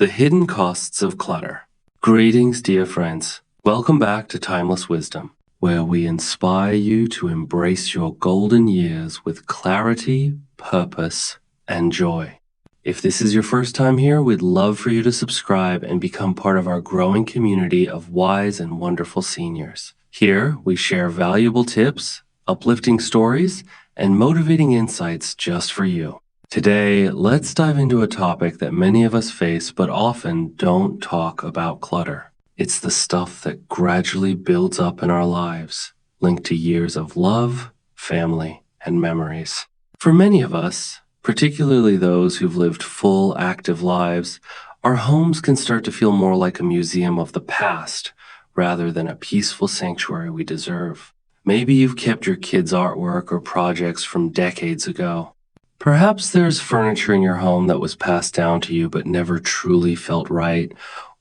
The hidden costs of clutter. Greetings, dear friends. Welcome back to Timeless Wisdom, where we inspire you to embrace your golden years with clarity, purpose, and joy. If this is your first time here, we'd love for you to subscribe and become part of our growing community of wise and wonderful seniors. Here, we share valuable tips, uplifting stories, and motivating insights just for you. Today, let's dive into a topic that many of us face but often don't talk about: clutter. It's the stuff that gradually builds up in our lives, linked to years of love, family, and memories. For many of us, particularly those who've lived full, active lives, our homes can start to feel more like a museum of the past rather than a peaceful sanctuary we deserve. Maybe you've kept your kids' artwork or projects from decades ago. Perhaps there's furniture in your home that was passed down to you but never truly felt right,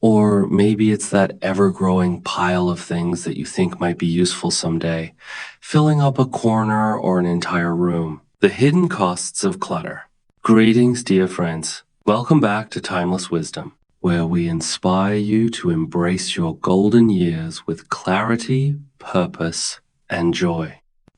or maybe it's that ever-growing pile of things that you think might be useful someday, filling up a corner or an entire room. The hidden costs of clutter. Greetings, dear friends. Welcome back to Timeless Wisdom, where we inspire you to embrace your golden years with clarity, purpose, and joy.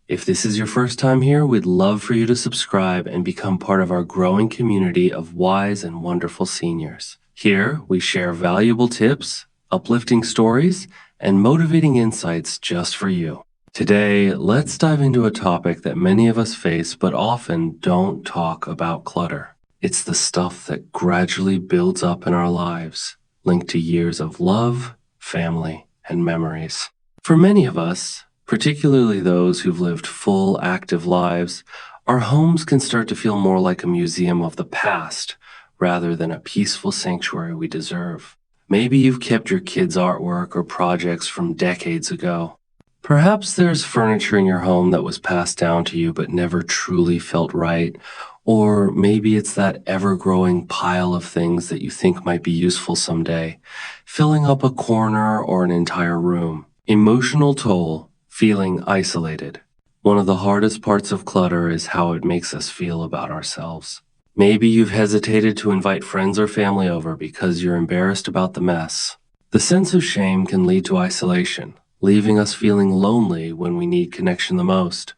If this is your first time here, we'd love for you to subscribe and become part of our growing community of wise and wonderful seniors. Here, we share valuable tips, uplifting stories, and motivating insights just for you. Today, let's dive into a topic that many of us face but often don't talk about: clutter. It's the stuff that gradually builds up in our lives, linked to years of love, family, and memories. For many of us, particularly those who've lived full, active lives, our homes can start to feel more like a museum of the past rather than a peaceful sanctuary we deserve. Maybe you've kept your kids' artwork or projects from decades ago. Perhaps there's furniture in your home that was passed down to you but never truly felt right, or maybe it's that ever-growing pile of things that you think might be useful someday, filling up a corner or an entire room. Emotional toll. Feeling isolated. One of the hardest parts of clutter is how it makes us feel about ourselves. Maybe you've hesitated to invite friends or family over because you're embarrassed about the mess. The sense of shame can lead to isolation, leaving us feeling lonely when we need connection the most.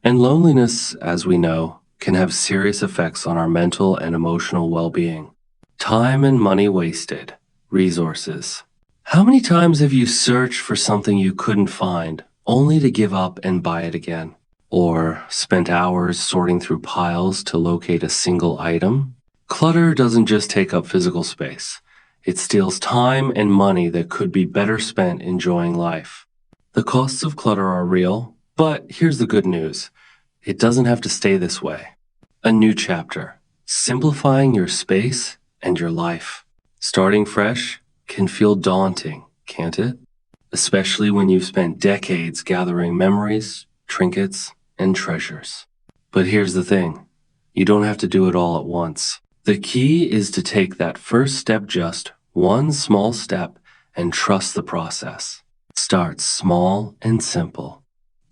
And loneliness, as we know, can have serious effects on our mental and emotional well-being. Time and money wasted. Resources. How many times have you searched for something you couldn't find, only to give up and buy it again? Or spent hours sorting through piles to locate a single item? Clutter doesn't just take up physical space. It steals time and money that could be better spent enjoying life. The costs of clutter are real, but here's the good news. It doesn't have to stay this way. A new chapter. Simplifying your space and your life. Starting fresh can feel daunting, can't it? Especially when you've spent decades gathering memories, trinkets, and treasures. But here's the thing. You don't have to do it all at once. The key is to take that first step, just one small step, and trust the process. Start small and simple.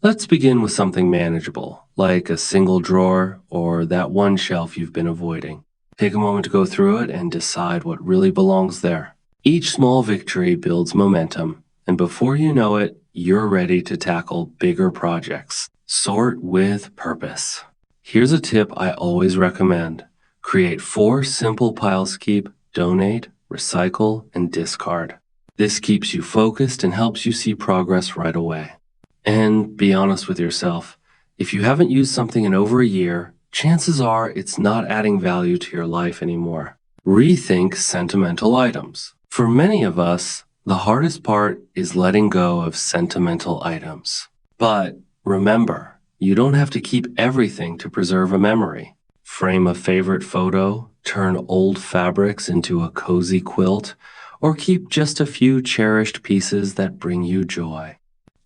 Let's begin with something manageable, like a single drawer or that one shelf you've been avoiding. Take a moment to go through it and decide what really belongs there. Each small victory builds momentum, and before you know it, you're ready to tackle bigger projects. Sort with purpose. Here's a tip I always recommend. Create 4 simple piles: keep, donate, recycle, and discard. This keeps you focused and helps you see progress right away. And be honest with yourself. If you haven't used something in over a year, chances are it's not adding value to your life anymore. Rethink sentimental items. For many of us, the hardest part is letting go of sentimental items. But remember, you don't have to keep everything to preserve a memory. Frame a favorite photo, turn old fabrics into a cozy quilt, or keep just a few cherished pieces that bring you joy.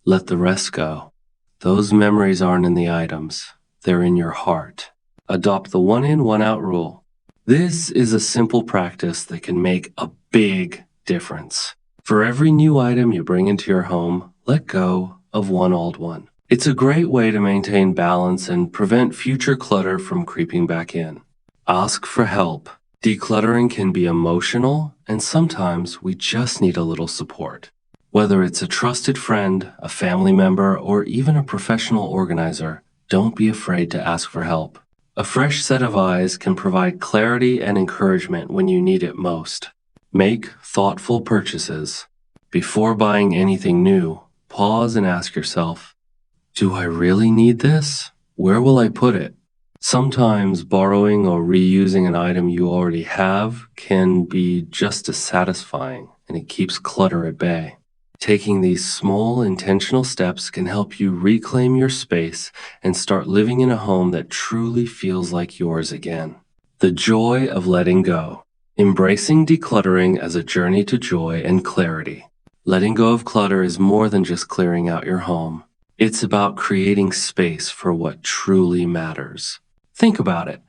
Let the rest go. Those memories aren't in the items, they're in your heart. Adopt the one-in, one-out rule. This is a simple practice that can make a big difference. For every new item you bring into your home, let go of one old one. It's a great way to maintain balance and prevent future clutter from creeping back in. Ask for help. Decluttering can be emotional, and sometimes we just need a little support. Whether it's a trusted friend, a family member, or even a professional organizer, don't be afraid to ask for help. A fresh set of eyes can provide clarity and encouragement when you need it most. Make thoughtful purchases. Before buying anything new, pause and ask yourself, do I really need this? Where will I put it? Sometimes borrowing or reusing an item you already have can be just as satisfying, and it keeps clutter at bay. Taking these small, intentional steps can help you reclaim your space and start living in a home that truly feels like yours again. The joy of letting go. Embracing decluttering as a journey to joy and clarity. Letting go of clutter is more than just clearing out your home. It's about creating space for what truly matters. Think about it.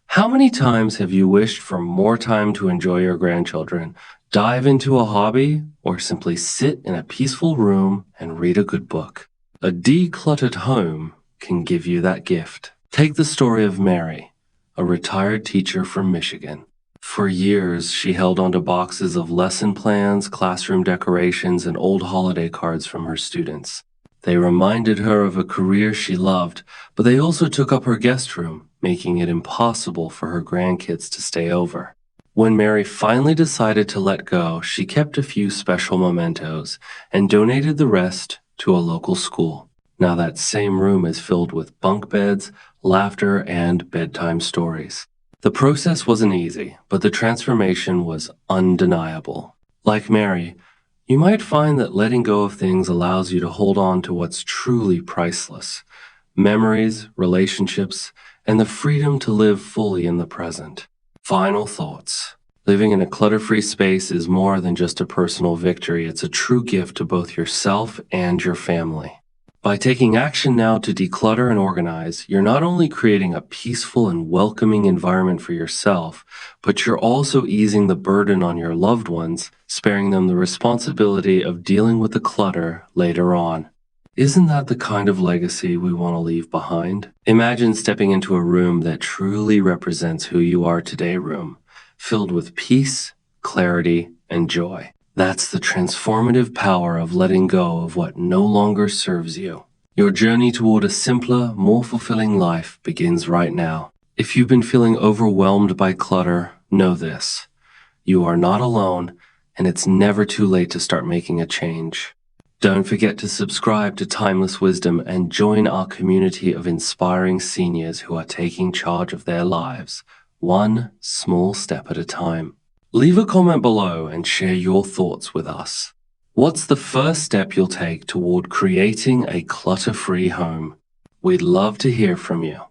How many times have you wished for more time to enjoy your grandchildren, dive into a hobby, or simply sit in a peaceful room and read a good book? A decluttered home can give you that gift. Take the story of Mary, a retired teacher from Michigan. For years, she held onto boxes of lesson plans, classroom decorations, and old holiday cards from her students. They reminded her of a career she loved, but they also took up her guest room, making it impossible for her grandkids to stay over. When Mary finally decided to let go, she kept a few special mementos and donated the rest to a local school. Now that same room is filled with bunk beds, laughter, and bedtime stories. The process wasn't easy, but the transformation was undeniable. Like Mary, you might find that letting go of things allows you to hold on to what's truly priceless: memories, relationships, and the freedom to live fully in the present. Final thoughts. Living in a clutter-free space is more than just a personal victory. It's a true gift to both yourself and your family. By taking action now to declutter and organize, you're not only creating a peaceful and welcoming environment for yourself, but you're also easing the burden on your loved ones, sparing them the responsibility of dealing with the clutter later on. Isn't that the kind of legacy we want to leave behind? Imagine stepping into a room that truly represents who you are today, filled with peace, clarity, and joy. That's the transformative power of letting go of what no longer serves you. Your journey toward a simpler, more fulfilling life begins right now. If you've been feeling overwhelmed by clutter, know this: you are not alone, and it's never too late to start making a change. Don't forget to subscribe to Timeless Wisdom and join our community of inspiring seniors who are taking charge of their lives, one small step at a time. Leave a comment below and share your thoughts with us. What's the first step you'll take toward creating a clutter-free home? We'd love to hear from you.